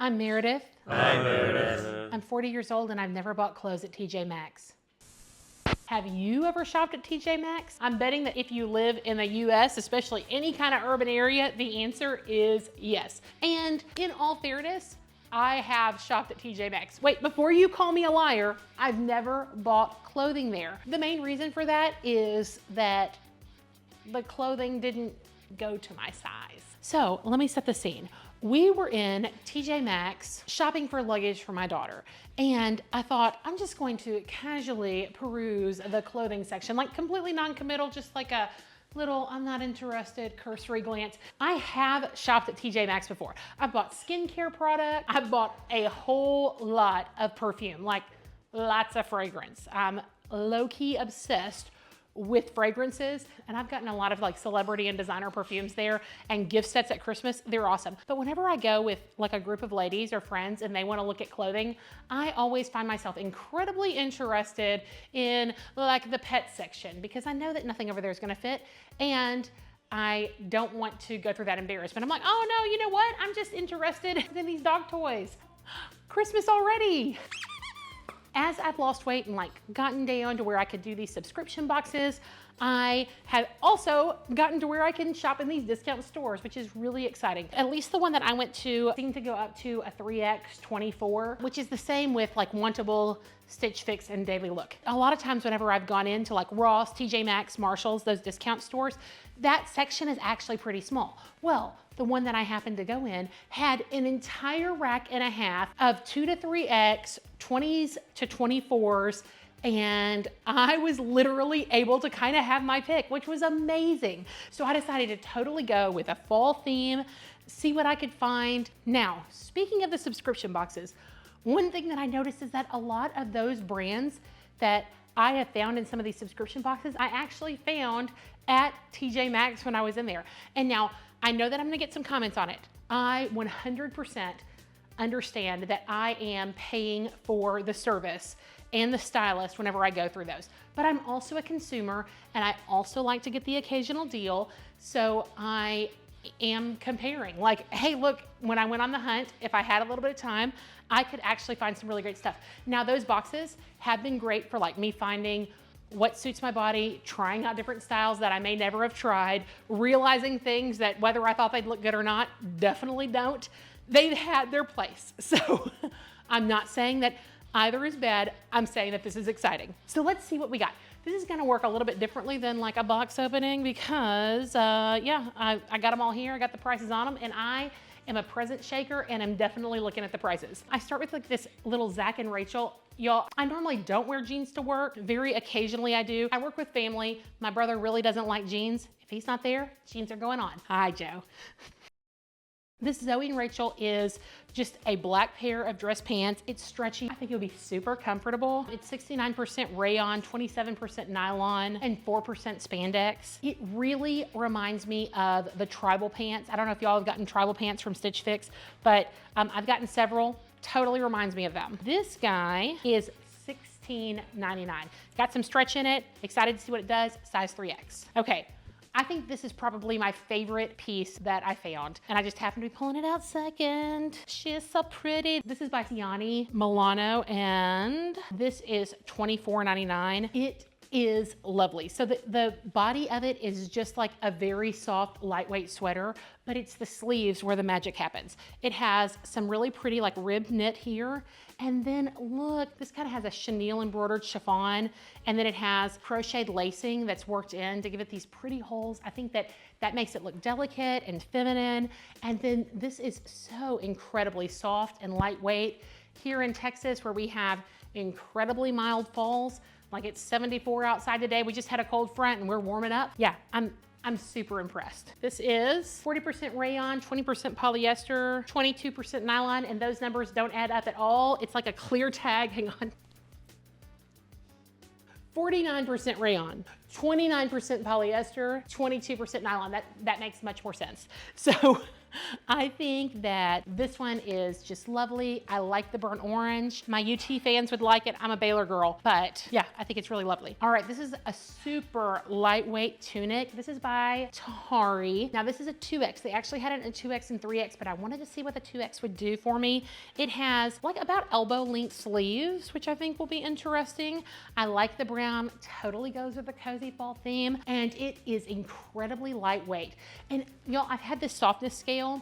I'm Meredith. Hi, Meredith. I'm 40 years old and I've never bought clothes at TJMAXX. Have you ever shopped at TJMAXX? I'm betting that if you live in the US, especially any kind of urban area, the answer is yes. And in all fairness, I have shopped at TJMAXX. Wait, before you call me a liar, I've never bought clothing there. The main reason for that is that the clothing didn't go to my size. So let me set the scene. We were in TJMAXX shopping for luggage for my daughter. And I thought, I'm just going to casually peruse the clothing section, like completely non-committal, just like a little, I'm not interested, cursory glance. I have shopped at TJMAXX before. I've bought skincare product. I've bought a whole lot of perfume, like lots of fragrance. I'm low-key obsessed with fragrances, and I've gotten a lot of like celebrity and designer perfumes there, and gift sets at Christmas. They're awesome. But whenever I go with like a group of ladies or friends and they want to look at clothing, I always find myself incredibly interested in like the pet section, because I know that nothing over there is going to fit, and I don't want to go through that embarrassment. I'm like, oh no, you know what? I'm just interested in these dog toys. Christmas already. As I've lost weight and like gotten down to where I could do these subscription boxes, I have also gotten to where I can shop in these discount stores, which is really exciting. At least the one that I went to seemed to go up to a 3X 24, which is the same with like Wantable, Stitch Fix, and Daily Look. A lot of times whenever I've gone into like Ross, TJ Maxx, Marshalls, those discount stores, that section is actually pretty small. Well, the one that I happened to go in had an entire rack and a half of 2 to 3X, 20s to 24s, and I was literally able to kind of have my pick, which was amazing. So I decided to totally go with a fall theme, see what I could find. Now, speaking of the subscription boxes, one thing that I noticed is that a lot of those brands that I have found in some of these subscription boxes, I actually found at TJMAXX when I was in there. And now, I know that I'm gonna get some comments on it. I 100% understand that I am paying for the service and the stylist whenever I go through those. But I'm also a consumer, and I also like to get the occasional deal, so I am comparing. Like, hey, look, when I went on the hunt, if I had a little bit of time, I could actually find some really great stuff. Now, those boxes have been great for like me finding what suits my body, trying out different styles that I may never have tried, realizing things that whether I thought they'd look good or not, definitely don't. They've had their place. So I'm not saying that either is bad. I'm saying that this is exciting. So let's see what we got. This is gonna work a little bit differently than like a box opening because yeah, I got them all here. I got the prices on them, and I am a present shaker, and I'm definitely looking at the prices. I start with like this little Zach and Rachel. Y'all, I normally don't wear jeans to work. Very occasionally I do. I work with family. My brother really doesn't like jeans. If he's not there, jeans are going on. Hi, Joe. This Zoe and Rachel is just a black pair of dress pants. It's stretchy. I think it'll be super comfortable. It's 69% rayon, 27% nylon, and 4% spandex. It really reminds me of the tribal pants. I don't know if y'all have gotten tribal pants from Stitch Fix, but I've gotten several. Totally reminds me of them. This guy is $16.99. Got some stretch in it. Excited to see what it does. Size 3X. Okay. I think this is probably my favorite piece that I found, and I just happened to be pulling it out second. She is so pretty. This is by Tiani Milano, and this is $24.99. It is lovely. So the body of it is just like a very soft, lightweight sweater, but it's the sleeves where the magic happens. It has some really pretty like ribbed knit here. And then look, this kind of has a chenille embroidered chiffon, and then it has crocheted lacing that's worked in to give it these pretty holes. I think that makes it look delicate and feminine. And then this is so incredibly soft and lightweight. Here in Texas, where we have incredibly mild falls, like it's 74 outside today. We just had a cold front and we're warming up. Yeah, I'm super impressed. This is 40% rayon, 20% polyester, 22% nylon, and those numbers don't add up at all. It's like a clear tag, hang on. 49% rayon, 29% polyester, 22% nylon. That makes much more sense. So I think that this one is just lovely. I like the burnt orange. My UT fans would like it. I'm a Baylor girl, but yeah, I think it's really lovely. All right, this is a super lightweight tunic. This is by Tahari. Now this is a 2X. They actually had it in a 2X and 3X, but I wanted to see what the 2X would do for me. It has like about elbow length sleeves, which I think will be interesting. I like the brown, totally goes with the cozy fall theme, and it is incredibly lightweight. And y'all, I've had this softness scale.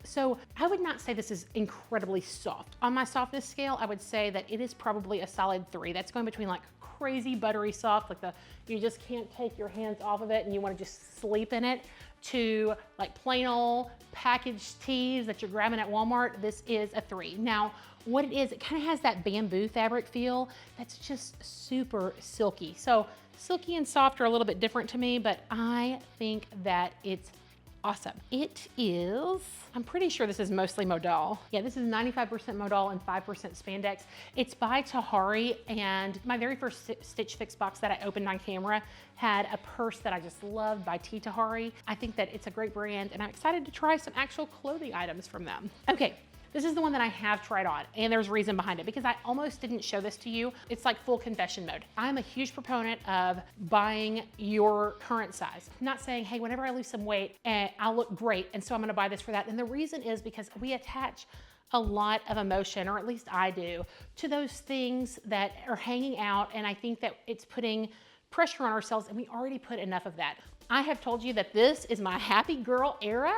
So I would not say this is incredibly soft. On my softness scale, I would say that it is probably a solid 3. That's going between like crazy buttery soft, like you just can't take your hands off of it and you want to just sleep in it, to like plain old packaged tees that you're grabbing at Walmart. This is a 3. Now, what it is, it kind of has that bamboo fabric feel that's just super silky. So silky and soft are a little bit different to me, but I think that it's awesome. It is, I'm pretty sure this is mostly modal. Yeah, this is 95% modal and 5% spandex. It's by Tahari, and my very first Stitch Fix box that I opened on camera had a purse that I just loved by Tahari. I think that it's a great brand, and I'm excited to try some actual clothing items from them. Okay. This is the one that I have tried on, and there's reason behind it because I almost didn't show this to you. It's like full confession mode. I'm a huge proponent of buying your current size. I'm not saying, hey, whenever I lose some weight, I'll look great, and so I'm gonna buy this for that. And the reason is because we attach a lot of emotion, or at least I do, to those things that are hanging out, and I think that it's putting pressure on ourselves, and we already put enough of that. I have told you that this is my happy girl era,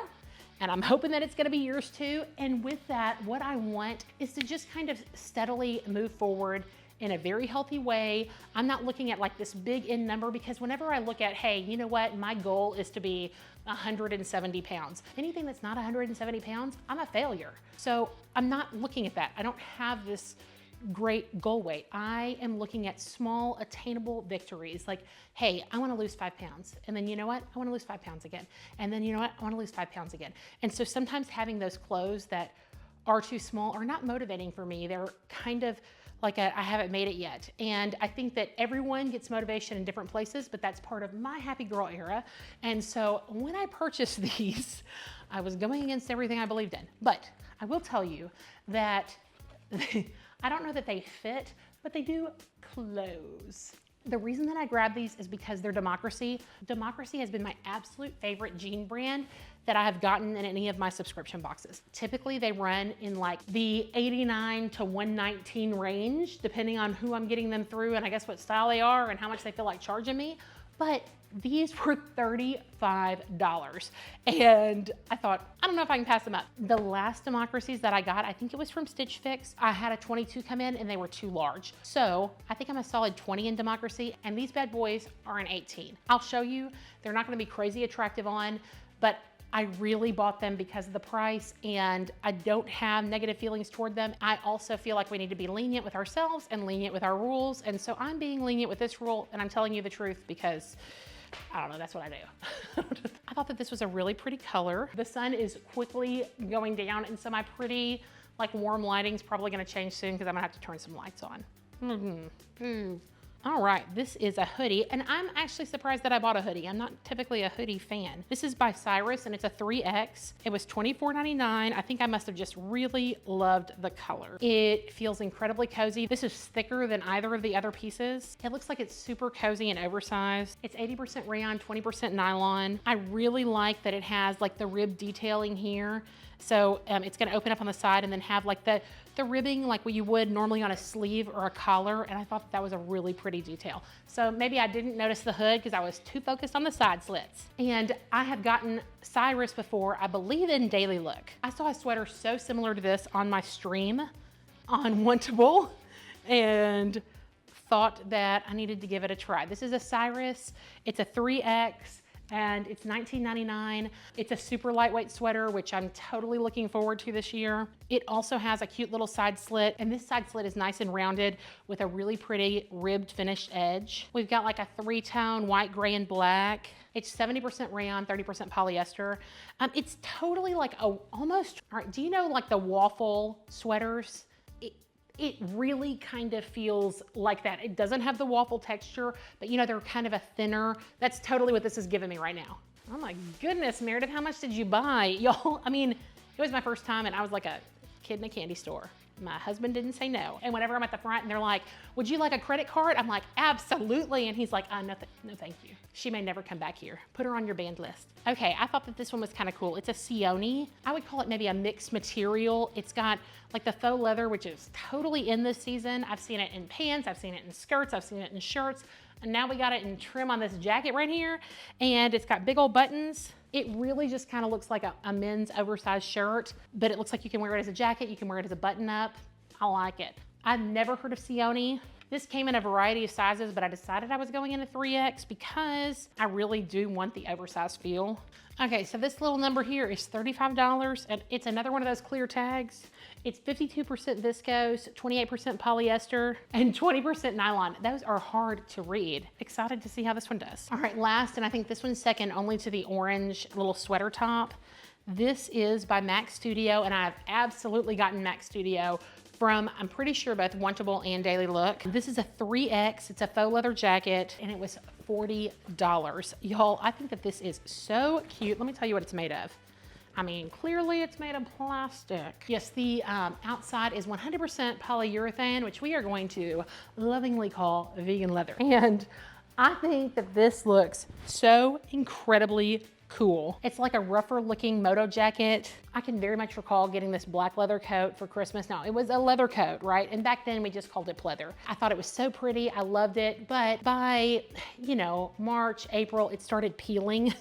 and I'm hoping that it's gonna be yours too. And with that, what I want is to just kind of steadily move forward in a very healthy way. I'm not looking at like this big end number, because whenever I look at, hey, you know what, my goal is to be 170 pounds. Anything that's not 170 pounds, I'm a failure. So I'm not looking at that. I don't have this great goal weight. I am looking at small attainable victories, like, hey, I want to lose 5 pounds. And then you know what? I want to lose 5 pounds again. And then you know what? I want to lose 5 pounds again. And so sometimes having those clothes that are too small are not motivating for me. They're kind of like I haven't made it yet. And I think that everyone gets motivation in different places, but that's part of my happy girl era. And so when I purchased these, I was going against everything I believed in. But I will tell you that I don't know that they fit, but they do close. The reason that I grabbed these is because they're Democracy. Democracy has been my absolute favorite jean brand that I have gotten in any of my subscription boxes. Typically they run in like the 89 to 119 range, depending on who I'm getting them through and I guess what style they are and how much they feel like charging me. But these were $35. And I thought, I don't know if I can pass them up. The last Democracies that I got, I think it was from Stitch Fix. I had a 22 come in and they were too large. So I think I'm a solid 20 in Democracy, and these bad boys are an 18. I'll show you. They're not gonna be crazy attractive on, but I really bought them because of the price, and I don't have negative feelings toward them. I also feel like we need to be lenient with ourselves and lenient with our rules. And so I'm being lenient with this rule, and I'm telling you the truth because I don't know, that's what I do. I thought that this was a really pretty color. The sun is quickly going down, and so my pretty like warm lighting is probably gonna change soon because I'm gonna have to turn some lights on. All right, this is a hoodie, and I'm actually surprised that I bought a hoodie. I'm not typically a hoodie fan. This is by Cyrus, and it's a 3X. It was $24.99. I think I must have just really loved the color. It feels incredibly cozy. This is thicker than either of the other pieces. It looks like it's super cozy and oversized. It's 80% rayon, 20% nylon. I really like that it has like the rib detailing here. So it's gonna open up on the side and then have like the ribbing like what you would normally on a sleeve or a collar. And I thought that was a really pretty detail. So maybe I didn't notice the hood because I was too focused on the side slits. And I have gotten Cyrus before, I believe in Daily Look. I saw a sweater so similar to this on my stream on Wantable and thought that I needed to give it a try. This is a Cyrus, it's a 3X. And it's $19.99. It's a super lightweight sweater, which I'm totally looking forward to this year. It also has a cute little side slit, and this side slit is nice and rounded with a really pretty ribbed finished edge. We've got like a 3-tone white, gray, and black. It's 70% rayon, 30% polyester. It's totally like almost, all right, do you know like the waffle sweaters? It really kind of feels like that. It doesn't have the waffle texture, but you know, they're kind of a thinner. That's totally what this is giving me right now. Oh my goodness, Meredith, how much did you buy? Y'all, I mean, it was my first time and I was like a kid in a candy store. My husband didn't say no. And whenever I'm at the front and they're like, would you like a credit card? I'm like, absolutely. And he's like, no, no, thank you. She may never come back here. Put her on your banned list. Okay, I thought that this one was kind of cool. It's a Sione. I would call it maybe a mixed material. It's got like the faux leather, which is totally in this season. I've seen it in pants, I've seen it in skirts, I've seen it in shirts. And now we got it in trim on this jacket right here. And it's got big old buttons. It really just kind of looks like a men's oversized shirt, but it looks like you can wear it as a jacket, you can wear it as a button up. I like it. I've never heard of Sione. This came in a variety of sizes, but I decided I was going in a 3X because I really do want the oversized feel. Okay, so this little number here is $35, and it's another one of those clear tags. It's 52% viscose, 28% polyester, and 20% nylon. Those are hard to read. Excited to see how this one does. All right, last, and I think this one's second only to the orange little sweater top. This is by Maxx Studio, and I've absolutely gotten Maxx Studio from, I'm pretty sure, both Wantable and Daily Look. This is a 3X, it's a faux leather jacket, and it was $40. Y'all, I think that this is so cute. Let me tell you what it's made of. I mean, clearly it's made of plastic. Yes, the outside is 100% polyurethane, which we are going to lovingly call vegan leather. And I think that this looks so incredibly cool. It's like a rougher looking moto jacket. I can very much recall getting this black leather coat for Christmas. Now, it was a leather coat, right? And back then we just called it pleather. I thought it was so pretty, I loved it. But by, you know, March, April, it started peeling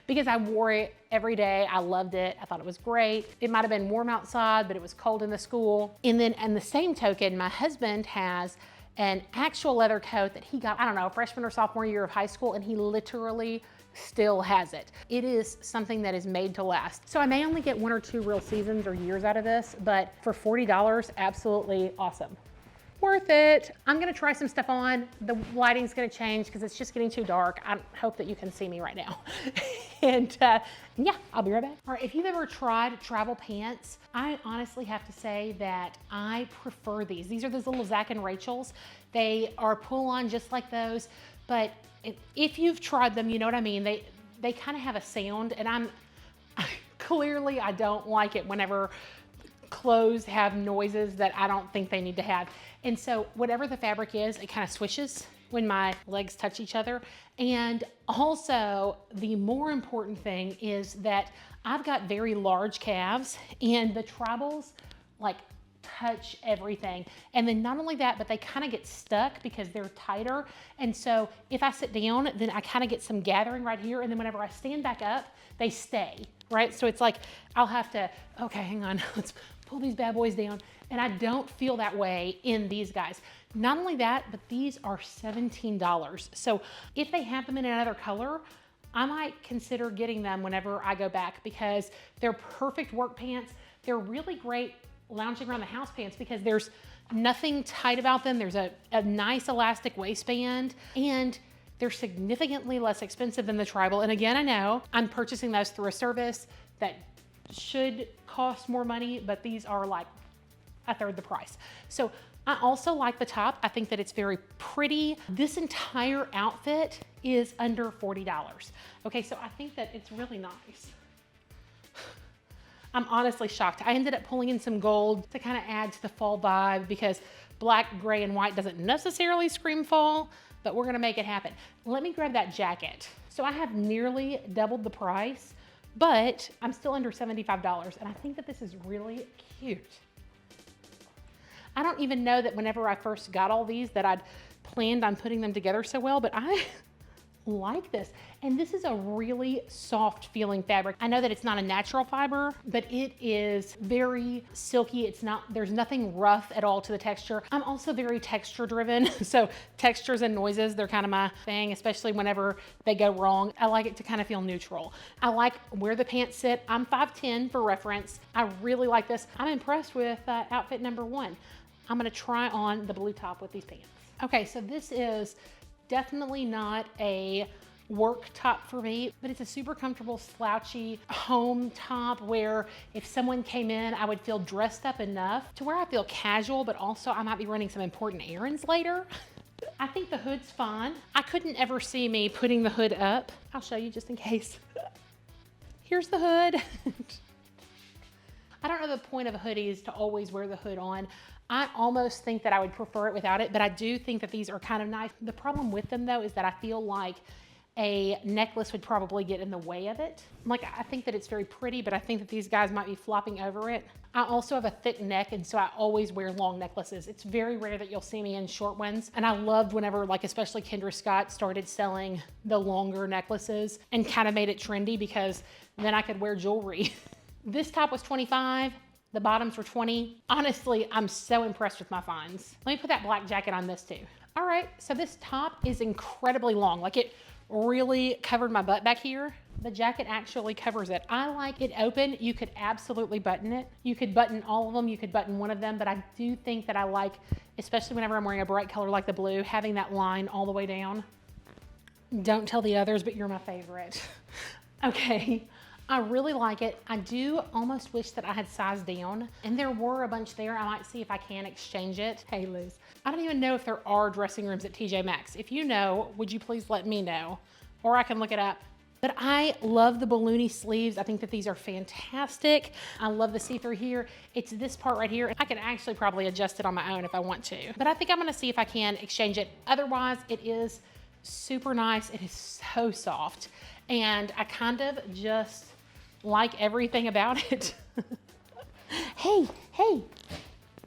because I wore it every day. I loved it. I thought it was great. It might've been warm outside, but it was cold in the school. And then, and the same token, my husband has an actual leather coat that he got, I don't know, freshman or sophomore year of high school, and he literally still has it. It is something that is made to last. So I may only get 1 or 2 real seasons or years out of this, but for $40, absolutely awesome. Worth it. I'm gonna try some stuff on. The lighting's gonna change because it's just getting too dark. I hope that you can see me right now. And yeah, I'll be right back. All right, if you've ever tried travel pants, I honestly have to say that I prefer these. These are those little Zach and Rachel's. They are pull-on just like those, but if you've tried them, you know what I mean. They kind of have a sound, and clearly I don't like it whenever clothes have noises that I don't think they need to have. And so whatever the fabric is, it kind of swishes when my legs touch each other. And also the more important thing is that I've got very large calves, and the tribals like touch everything. And then not only that, but they kind of get stuck because they're tighter. And so if I sit down, then I kind of get some gathering right here. And then whenever I stand back up, they stay, right? So it's like, I'll have to, okay, hang on, let's pull these bad boys down. And I don't feel that way in these guys. Not only that, but these are $17. So if they have them in another color, I might consider getting them whenever I go back, because they're perfect work pants. They're really great lounging around the house pants because there's nothing tight about them. There's a nice elastic waistband, and they're significantly less expensive than the tribal. And again, I know I'm purchasing those through a service that should cost more money, but these are like a third the price. So I also like the top. I think that it's very pretty. This entire outfit is under $40. Okay, so I think that it's really nice. I'm honestly shocked. I ended up pulling in some gold to kind of add to the fall vibe because black, gray, and white doesn't necessarily scream fall, but we're gonna make it happen. Let me grab that jacket. So I have nearly doubled the price, but I'm still under $75, and I think that this is really cute. I don't even know that whenever I first got all these that I'd planned on putting them together so well, but I like this. And this is a really soft feeling fabric. I know that it's not a natural fiber, but it is very silky. There's nothing rough at all to the texture. I'm also very texture driven. So textures and noises, they're kind of my thing, especially whenever they go wrong. I like it to kind of feel neutral. I like where the pants sit. I'm 5'10" for reference. I really like this. I'm impressed with outfit number 1. I'm gonna try on the blue top with these pants. Okay, so this is definitely not a work top for me, but it's a super comfortable slouchy home top where if someone came in, I would feel dressed up enough to where I feel casual, but also I might be running some important errands later. I think the hood's fine. I couldn't ever see me putting the hood up. I'll show you just in case. Here's the hood. I don't know the point of a hoodie is to always wear the hood on. I almost think that I would prefer it without it, but I do think that these are kind of nice. The problem with them though is that I feel like a necklace would probably get in the way of it. Like, I think that it's very pretty, but I think that these guys might be flopping over it. I also have a thick neck, and so I always wear long necklaces. It's very rare that you'll see me in short ones. And I loved whenever, like, especially Kendra Scott started selling the longer necklaces and kind of made it trendy, because then I could wear jewelry. This top was $25. The bottoms were $20. Honestly, I'm so impressed with my finds. Let me put that black jacket on this too. All right, so this top is incredibly long. Like, it really covered my butt back here. The jacket actually covers it. I like it open. You could absolutely button it. You could button all of them. You could button one of them, but I do think that I like, especially whenever I'm wearing a bright color like the blue, having that line all the way down. Don't tell the others, but you're my favorite. Okay, I really like it. I do almost wish that I had sized down, and there were a bunch there. I might see if I can exchange it. Hey, Liz, I don't even know if there are dressing rooms at TJMAXX. If you know, would you please let me know? Or I can look it up. But I love the balloony sleeves. I think that these are fantastic. I love the see-through here. It's this part right here. I can actually probably adjust it on my own if I want to. But I think I'm gonna see if I can exchange it. Otherwise, it is super nice. It is so soft. And I kind of just like everything about it. Hey,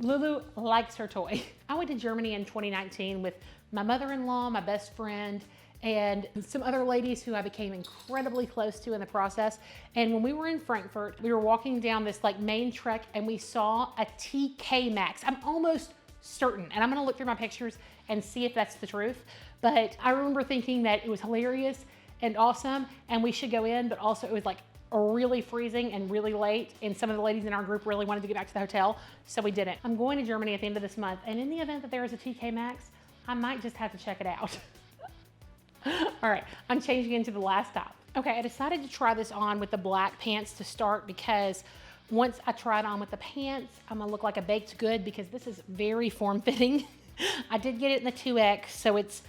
Lulu likes her toy. I went to Germany in 2019 with my mother-in-law, my best friend, and some other ladies who I became incredibly close to in the process. And when we were in Frankfurt, we were walking down this like main trek and we saw a TJMAXX. I'm almost certain, and I'm gonna look through my pictures and see if that's the truth. But I remember thinking that it was hilarious and awesome and we should go in, but also it was like really freezing and really late, and some of the ladies in our group really wanted to get back to the hotel, so we didn't. I'm going to Germany at the end of this month, and in the event that there is a TJMAXX, I might just have to check it out. All right, I'm changing into the last top. Okay, I decided to try this on with the black pants to start, because once I try it on with the pants, I'm gonna look like a baked good, because this is very form-fitting. I did get it in the 2X, so it's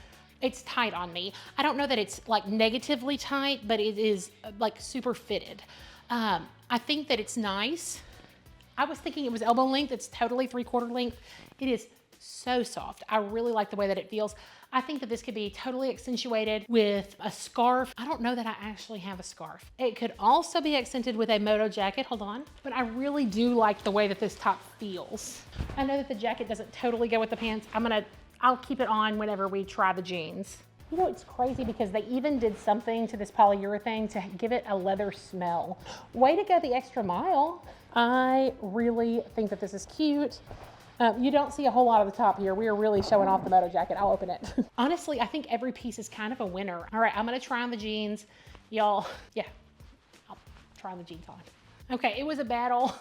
tight on me. I don't know that it's like negatively tight, but it is like super fitted. I think that it's nice. I was thinking it was elbow length. It's totally 3/4 length. It is so soft. I really like the way that it feels. I think that this could be totally accentuated with a scarf. I don't know that I actually have a scarf. It could also be accented with a moto jacket. Hold on. But I really do like the way that this top feels. I know that the jacket doesn't totally go with the pants. I'll keep it on whenever we try the jeans. You know, it's crazy because they even did something to this polyurethane to give it a leather smell. Way to go the extra mile. I really think that this is cute. You don't see a whole lot of the top here. We are really showing off the moto jacket. I'll open it. Honestly, I think every piece is kind of a winner. All right, I'm gonna try on the jeans. Y'all, yeah, I'll try on the jeans on. Okay, it was a battle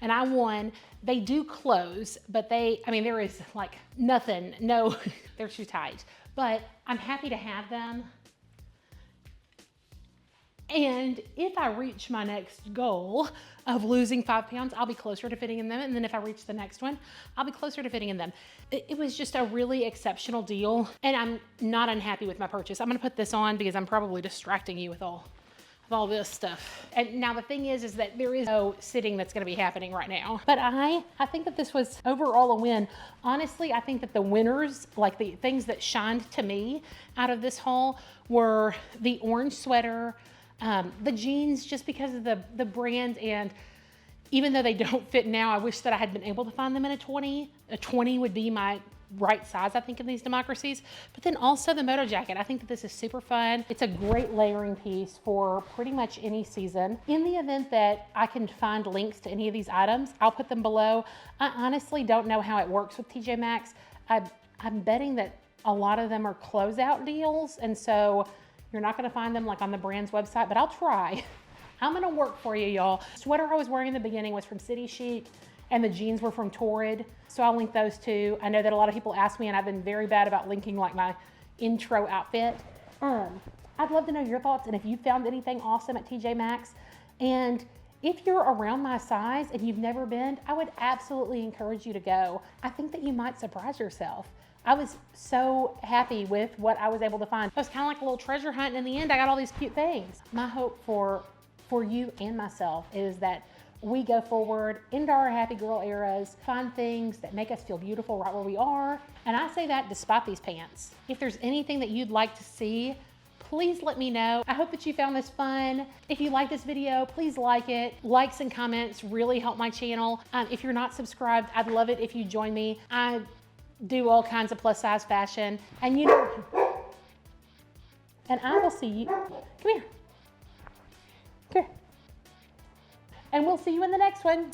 and I won. They do close, but there is like nothing, no, they're too tight. But I'm happy to have them. And if I reach my next goal of losing 5 pounds, I'll be closer to fitting in them. And then if I reach the next one, I'll be closer to fitting in them. It was just a really exceptional deal. And I'm not unhappy with my purchase. I'm gonna put this on because I'm probably distracting you with all this stuff. And now the thing is that there is no sitting that's gonna be happening right now. But I think that this was overall a win. Honestly, I think that the winners, like the things that shined to me out of this haul, were the orange sweater, the jeans, just because of the brand, and even though they don't fit now, I wish that I had been able to find them in a 20. A 20 would be my right size, I think, in these democracies. But then also the moto jacket. I think that this is super fun. It's a great layering piece for pretty much any season. In the event that I can find links to any of these items, I'll put them below. I honestly don't know how it works with TJMAXX. I'm betting that a lot of them are closeout deals, and so you're not gonna find them like on the brand's website, but I'll try. I'm gonna work for you, y'all. The sweater I was wearing in the beginning was from City Chic, and the jeans were from Torrid, so I'll link those too. I know that a lot of people ask me, and I've been very bad about linking like my intro outfit. I'd love to know your thoughts, and if you found anything awesome at TJMAXX. And if you're around my size and you've never been, I would absolutely encourage you to go. I think that you might surprise yourself. I was so happy with what I was able to find. It was kind of like a little treasure hunt, and in the end, I got all these cute things. My hope for you and myself is that we go forward into our happy girl eras, find things that make us feel beautiful right where we are. And I say that despite these pants. If there's anything that you'd like to see, please let me know. I hope that you found this fun. If you like this video, please like it. Likes and comments really help my channel. If you're not subscribed, I'd love it if you join me. I do all kinds of plus size fashion, and you know, and I will see you, come here, and we'll see you in the next one.